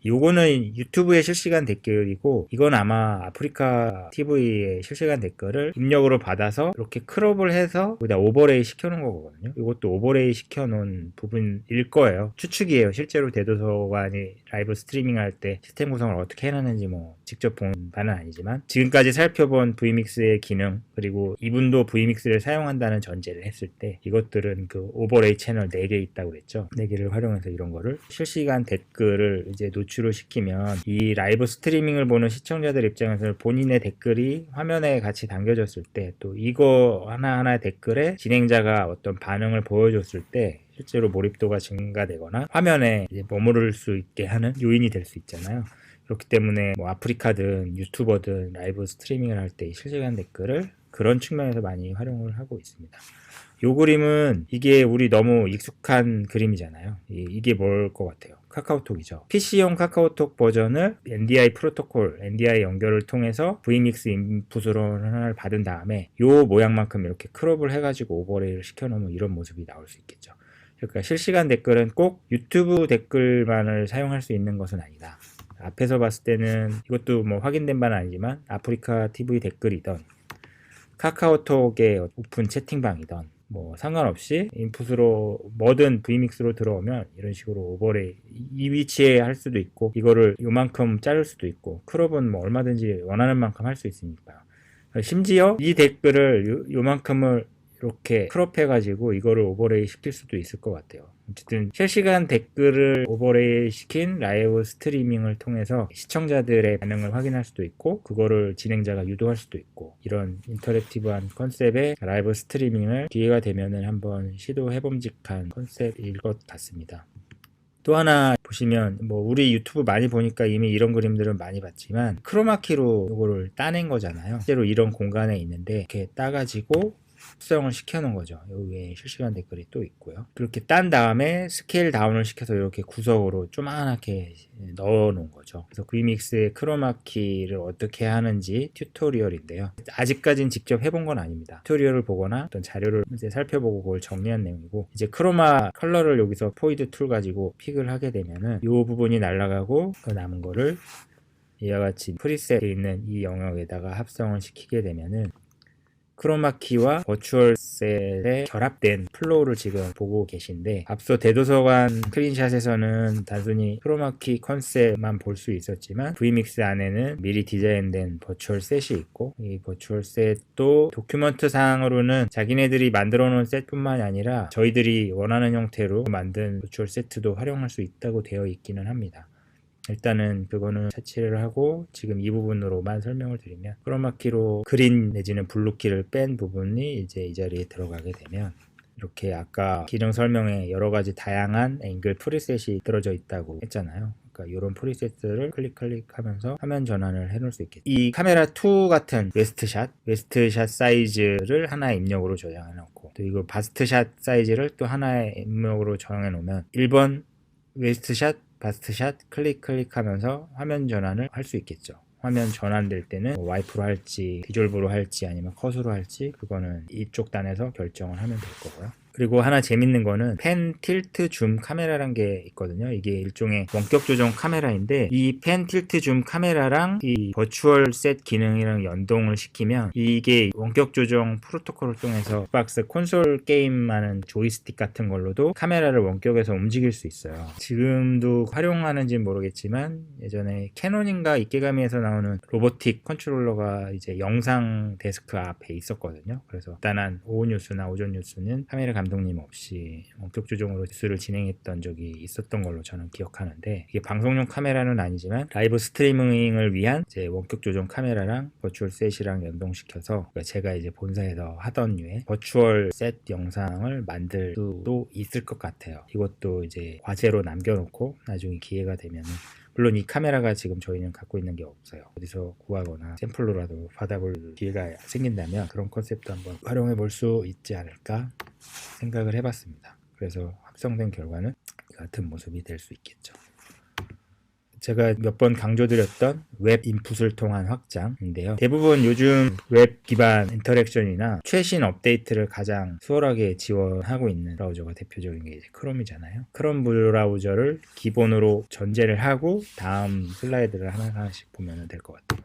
요거는 유튜브의 실시간 댓글이고, 이건 아마 아프리카 TV의 실시간 댓글을 입력으로 받아서 이렇게 크롭을 해서 여기다 오버레이 시켜놓은 거거든요. 이것도 오버레이 시켜놓은 부분일 거예요. 추측이에요. 실제로 대도서관이 라이브 스트리밍 할 때 시스템 구성을 어떻게 해놨는지 뭐 직접 본 바는 아니지만, 지금까지 살펴본 vmix의 기능, 그리고 이분도 vmix를 사용한다는 전제를 했을 때 이것들은 그 오버레이 채널 4개 있다고 그랬죠. 4개를 활용해서 이런 거를 실시간 댓글을 이제 노출을 시키면, 이 라이브 스트리밍을 보는 시청자들 입장에서 본인의 댓글이 화면에 같이 담겨졌을 때, 또 이거 하나하나의 댓글에 진행자가 어떤 반응을 보여줬을 때 실제로 몰입도가 증가되거나 화면에 이제 머무를 수 있게 하는 요인이 될 수 있잖아요. 그렇기 때문에 뭐 아프리카든 유튜버든 라이브 스트리밍을 할 때 실시간 댓글을 그런 측면에서 많이 활용을 하고 있습니다. 요 그림은 이게 우리 너무 익숙한 그림이잖아요. 이게 뭘 것 같아요? 카카오톡이죠. PC용 카카오톡 버전을 NDI 프로토콜, NDI 연결을 통해서 vmix 인풋으로 하나를 받은 다음에 요 모양만큼 이렇게 크롭을 해가지고 오버레이를 시켜놓으면 이런 모습이 나올 수 있겠죠. 그러니까 실시간 댓글은 꼭 유튜브 댓글만을 사용할 수 있는 것은 아니다. 앞에서 봤을 때는 이것도 뭐 확인된 바는 아니지만 아프리카 TV 댓글이던 카카오톡의 오픈 채팅방이던 뭐 상관없이 인풋으로 뭐든 vmix로 들어오면 이런 식으로 오버레이 이 위치에 할 수도 있고, 이거를 요만큼 자를 수도 있고, 크롭은 뭐 얼마든지 원하는 만큼 할 수 있으니까. 심지어 이 댓글을 요만큼을 이렇게 크롭해가지고 이거를 오버레이 시킬 수도 있을 것 같아요. 어쨌든 실시간 댓글을 오버레이 시킨 라이브 스트리밍을 통해서 시청자들의 반응을 확인할 수도 있고 그거를 진행자가 유도할 수도 있고 이런 인터랙티브한 컨셉의 라이브 스트리밍을 기회가 되면은 한번 시도해봄직한 컨셉일 것 같습니다. 또 하나 보시면 뭐 우리 유튜브 많이 보니까 이미 이런 그림들은 많이 봤지만 크로마키로 이거를 따낸 거잖아요. 실제로 이런 공간에 있는데 이렇게 따가지고 합성을 시켜놓은 거죠. 여기에 실시간 댓글이 또 있고요. 그렇게 딴 다음에 스케일 다운을 시켜서 이렇게 구석으로 조그맣게 넣어 놓은 거죠. 그래서 Vmix의 크로마키를 어떻게 하는지 튜토리얼인데요. 아직까진 직접 해본 건 아닙니다. 튜토리얼을 보거나 어떤 자료를 이제 살펴보고 그걸 정리한 내용이고 이제 크로마 컬러를 여기서 포이드 툴 가지고 픽을 하게 되면은 이 부분이 날아가고 그 남은 거를 이와 같이 프리셋에 있는 이 영역에다가 합성을 시키게 되면은 크로마키와 버추얼셋의 결합된 플로우를 지금 보고 계신데 앞서 대도서관 스크린샷에서는 단순히 크로마키 컨셉만 볼 수 있었지만 Vmix 안에는 미리 디자인된 버추얼셋이 있고 이 버추얼셋도 도큐먼트 상으로는 자기네들이 만들어 놓은 셋뿐만이 아니라 저희들이 원하는 형태로 만든 버추얼셋도 활용할 수 있다고 되어 있기는 합니다. 일단은 그거는 차치를 하고 지금 이 부분으로만 설명을 드리면 크로마키로 그린 내지는 블루키를 뺀 부분이 이제 이 자리에 들어가게 되면 이렇게 아까 기능 설명에 여러 가지 다양한 앵글 프리셋이 들어져 있다고 했잖아요. 그러니까 이런 프리셋을 클릭하면서 화면 전환을 해놓을 수 있겠죠. 이 카메라 2 같은 웨스트샷 사이즈를 하나의 입력으로 저장해 놓고 또 이거 바스트샷 사이즈를 또 하나의 입력으로 저장해 놓으면 1번 웨스트샷 바스트샷 클릭하면서 화면 전환을 할 수 있겠죠. 화면 전환될 때는 뭐 와이프로 할지 디졸브로 할지 아니면 컷으로 할지 그거는 이쪽 단에서 결정을 하면 될 거고요. 그리고 하나 재밌는 거는 펜 틸트 줌 카메라란 게 있거든요. 이게 일종의 원격 조정 카메라인데 이 펜 틸트 줌 카메라랑 이 버추얼 셋 기능이랑 연동을 시키면 이게 원격 조정 프로토콜을 통해서 박스 콘솔 게임하는 조이스틱 같은 걸로도 카메라를 원격에서 움직일 수 있어요. 지금도 활용하는지는 모르겠지만 예전에 캐논인가 이케가미에서 나오는 로보틱 컨트롤러가 이제 영상 데스크 앞에 있었거든요. 그래서 간단한 오후 뉴스나 오전 뉴스는 카메라 감독님 없이 원격 조정으로 뉴스를 진행했던 적이 있었던 걸로 저는 기억하는데 이게 방송용 카메라는 아니지만 라이브 스트리밍을 위한 이제 원격 조정 카메라랑 버추얼 셋이랑 연동시켜서 제가 이제 본사에서 하던 류의 버추얼 셋 영상을 만들 수도 있을 것 같아요. 이것도 이제 과제로 남겨놓고 나중에 기회가 되면은 물론 이 카메라가 지금 저희는 갖고 있는 게 없어요. 어디서 구하거나 샘플로라도 받아볼 기회가 생긴다면 그런 컨셉도 한번 활용해 볼 수 있지 않을까 생각을 해봤습니다. 그래서 합성된 결과는 같은 모습이 될 수 있겠죠. 제가 몇 번 강조드렸던 웹 인풋을 통한 확장인데요. 대부분 요즘 웹 기반 인터랙션이나 최신 업데이트를 가장 수월하게 지원하고 있는 브라우저가 대표적인 게 이제 크롬이잖아요. 크롬 브라우저를 기본으로 전제를 하고 다음 슬라이드를 하나씩 보면 될 것 같아요.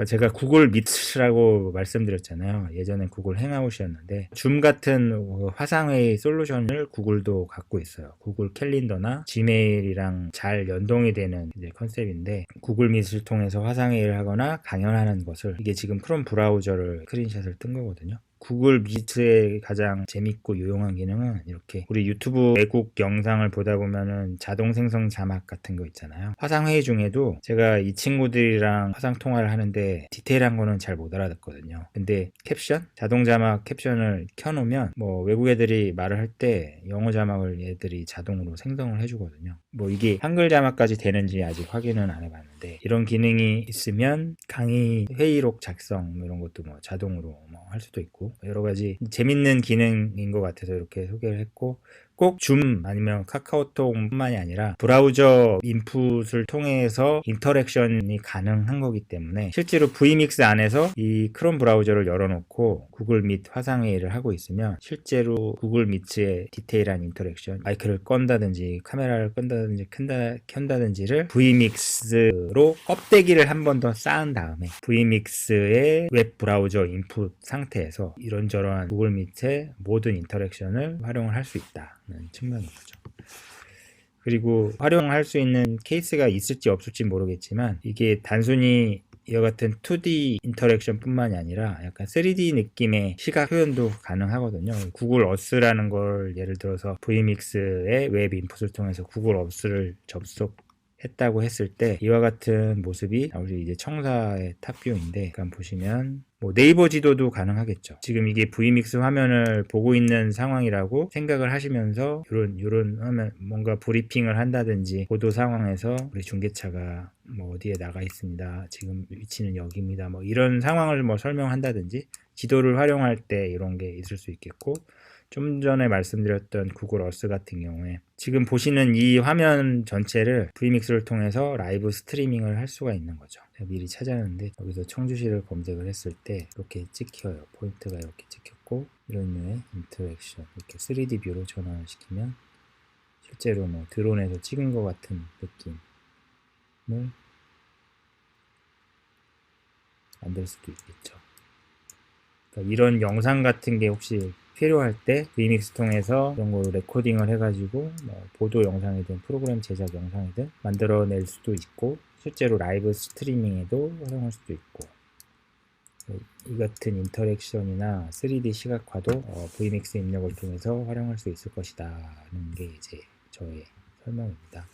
제가 구글 미트라고 말씀드렸잖아요. 예전에 구글 행아웃이었는데 줌 같은 화상회의 솔루션을 구글도 갖고 있어요. 구글 캘린더나 지메일이랑 잘 연동이 되는 이제 컨셉인데 구글 미트를 통해서 화상회의를 하거나 강연하는 것을 이게 지금 크롬 브라우저를 스크린샷을 뜬 거거든요. 구글 미트의 가장 재밌고 유용한 기능은 이렇게 우리 유튜브 외국 영상을 보다 보면은 자동 생성 자막 같은 거 있잖아요. 화상회의 중에도 제가 이 친구들이랑 화상통화를 하는데 디테일한 거는 잘 못 알아듣거든요. 근데 캡션? 자동 자막 캡션을 켜놓으면 뭐 외국 애들이 말을 할 때 영어 자막을 얘들이 자동으로 생성을 해주거든요. 뭐 이게 한글 자막까지 되는지 아직 확인은 안 해봤는데 이런 기능이 있으면 강의 회의록 작성 이런 것도 뭐 자동으로 뭐 할 수도 있고 여러 가지 재밌는 기능인 것 같아서 이렇게 소개를 했고 꼭 줌 아니면 카카오톡뿐만이 아니라 브라우저 인풋을 통해서 인터랙션이 가능한 거기 때문에 실제로 Vmix 안에서 이 크롬 브라우저를 열어놓고 구글 밋 화상회의를 하고 있으면 실제로 구글 밋의 디테일한 인터랙션 마이크를 껐다든지 카메라를 끈다든지 켠다든지를 Vmix로 껍데기를 한 번 더 쌓은 다음에 Vmix의 웹 브라우저 인풋 상태에서 이런저런 구글 밋의 모든 인터랙션을 활용을 할 수 있다. 측면인 거죠. 그리고 활용할 수 있는 케이스가 있을지 없을지 모르겠지만 이게 단순히 이와 같은 2D 인터랙션 뿐만이 아니라 약간 3D 느낌의 시각 표현도 가능하거든요. 구글 어스라는 걸 예를 들어서 vmix의 웹 인풋을 통해서 구글 어스를 접속했다고 했을 때 이와 같은 모습이 우리 이제 청사의 탑뷰인데 약간 보시면 뭐 네이버 지도도 가능하겠죠. 지금 이게 vmix 화면을 보고 있는 상황이라고 생각을 하시면서 요런 화면 뭔가 브리핑을 한다든지 보도 상황에서 우리 중계차가 뭐 어디에 나가 있습니다. 지금 위치는 여기입니다. 뭐 이런 상황을 뭐 설명한다든지 지도를 활용할 때 이런 게 있을 수 있겠고, 좀 전에 말씀드렸던 구글 어스 같은 경우에 지금 보시는 이 화면 전체를 vmix를 통해서 라이브 스트리밍을 할 수가 있는 거죠. 제가 미리 찾았는데 여기서 청주시를 검색을 했을 때 이렇게 찍혀요. 포인트가 이렇게 찍혔고 이런 류의 인터랙션, 이렇게 3D 뷰로 전환을 시키면 실제로 뭐 드론에서 찍은 것 같은 느낌을 만들 수도 있겠죠. 그러니까 이런 영상 같은 게 혹시 필요할 때 vmix 통해서 이런 거로 레코딩을 해가지고 뭐 보도 영상이든 프로그램 제작 영상이든 만들어낼 수도 있고, 실제로 라이브 스트리밍에도 활용할 수도 있고, 이 같은 인터랙션이나 3D 시각화도 vmix 입력을 통해서 활용할 수 있을 것이다는 게 이제 저의 설명입니다.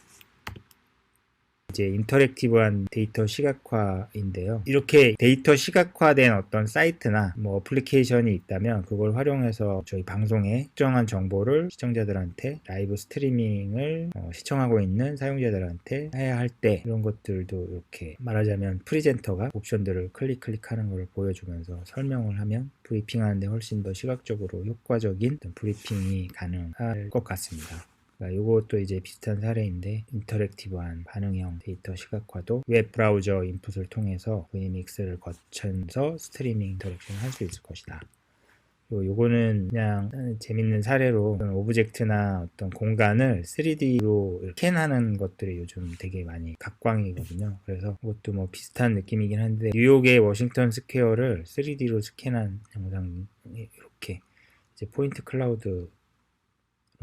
이제 인터랙티브한 데이터 시각화인데요. 이렇게 데이터 시각화된 어떤 사이트나 뭐 어플리케이션이 있다면 그걸 활용해서 저희 방송에 특정한 정보를 시청자들한테 라이브 스트리밍을 시청하고 있는 사용자들한테 해야 할 때 이런 것들도 이렇게 말하자면 프리젠터가 옵션들을 클릭하는 것을 보여주면서 설명을 하면 브리핑하는데 훨씬 더 시각적으로 효과적인 브리핑이 가능할 것 같습니다. 이것도 이제 비슷한 사례인데 인터랙티브한 반응형 데이터 시각화도 웹 브라우저 인풋을 통해서 vmix를 거쳐서 스트리밍 인터랙션을 할 수 있을 것이다. 요거는 그냥 재밌는 사례로 어떤 오브젝트나 어떤 공간을 3D로 스캔하는 것들이 요즘 되게 많이 각광이거든요. 그래서 그것도 뭐 비슷한 느낌이긴 한데 뉴욕의 워싱턴 스퀘어를 3D로 스캔한 영상이 이렇게 이제 포인트 클라우드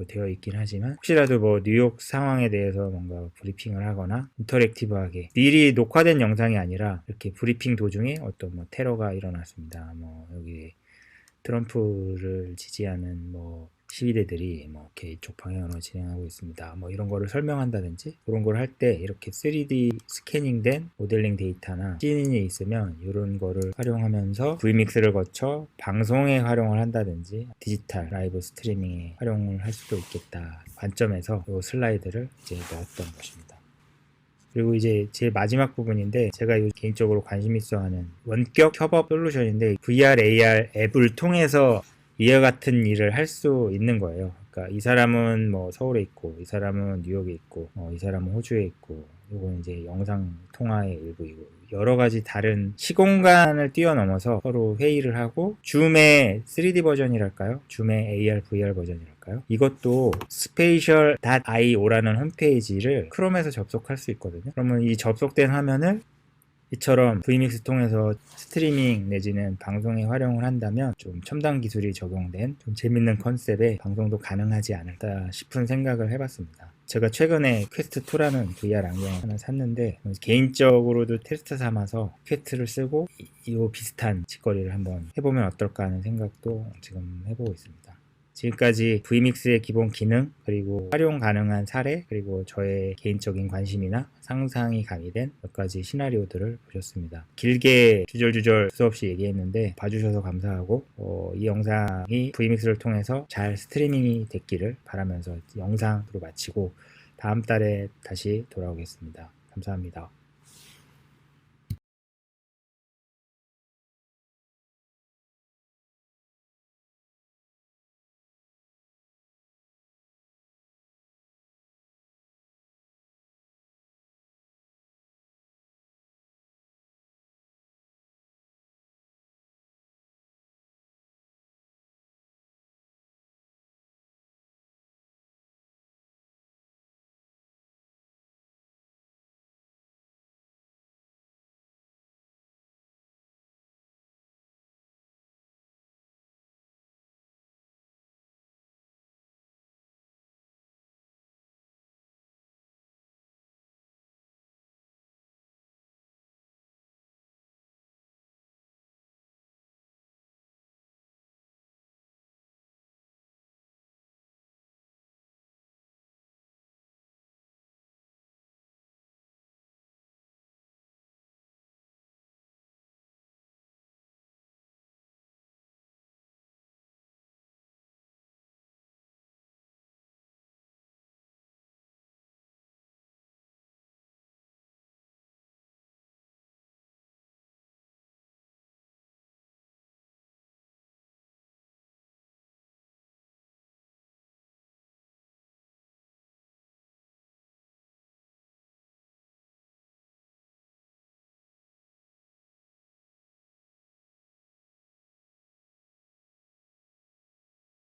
되어 있긴 하지만 혹시라도 뭐 뉴욕 상황에 대해서 뭔가 브리핑을 하거나 인터랙티브하게 미리 녹화된 영상이 아니라 이렇게 브리핑 도중에 어떤 뭐 테러가 일어났습니다. 뭐 여기 트럼프를 지지하는 뭐 시위대들이 뭐 이렇게 이쪽 방향으로 진행하고 있습니다. 뭐 이런 거를 설명한다든지 그런 걸 할 때 이렇게 3D 스캐닝된 모델링 데이터나 CNN이 있으면 이런 거를 활용하면서 vmix를 거쳐 방송에 활용을 한다든지 디지털 라이브 스트리밍에 활용을 할 수도 있겠다 관점에서 이 슬라이드를 이제 넣었던 것입니다. 그리고 이제 제일 마지막 부분인데 제가 개인적으로 관심 있어 하는 원격 협업 솔루션인데 VR, AR 앱을 통해서 이와 같은 일을 할 수 있는 거예요. 그러니까 이 사람은 뭐 서울에 있고 이 사람은 뉴욕에 있고 이 사람은 호주에 있고 이건 이제 영상 통화의 일부이고 여러 가지 다른 시공간을 뛰어넘어서 서로 회의를 하고 줌의 3D 버전이랄까요? 줌의 AR, VR 버전이랄까요? 이것도 spatial.io라는 홈페이지를 크롬에서 접속할 수 있거든요. 그러면 이 접속된 화면을 이처럼 vmix 통해서 스트리밍 내지는 방송에 활용을 한다면 좀 첨단 기술이 적용된 좀 재밌는 컨셉의 방송도 가능하지 않을까 싶은 생각을 해봤습니다. 제가 최근에 퀘스트2라는 VR 안경 하나 샀는데 개인적으로도 테스트 삼아서 퀘스트를 쓰고 이 비슷한 짓거리를 한번 해보면 어떨까 하는 생각도 지금 해보고 있습니다. 지금까지 vmix의 기본 기능, 그리고 활용 가능한 사례, 그리고 저의 개인적인 관심이나 상상이 가미된 몇 가지 시나리오들을 보셨습니다. 길게 주절주절 수없이 얘기했는데 봐주셔서 감사하고 이 영상이 vmix를 통해서 잘 스트리밍이 됐기를 바라면서 영상으로 마치고 다음 달에 다시 돌아오겠습니다. 감사합니다.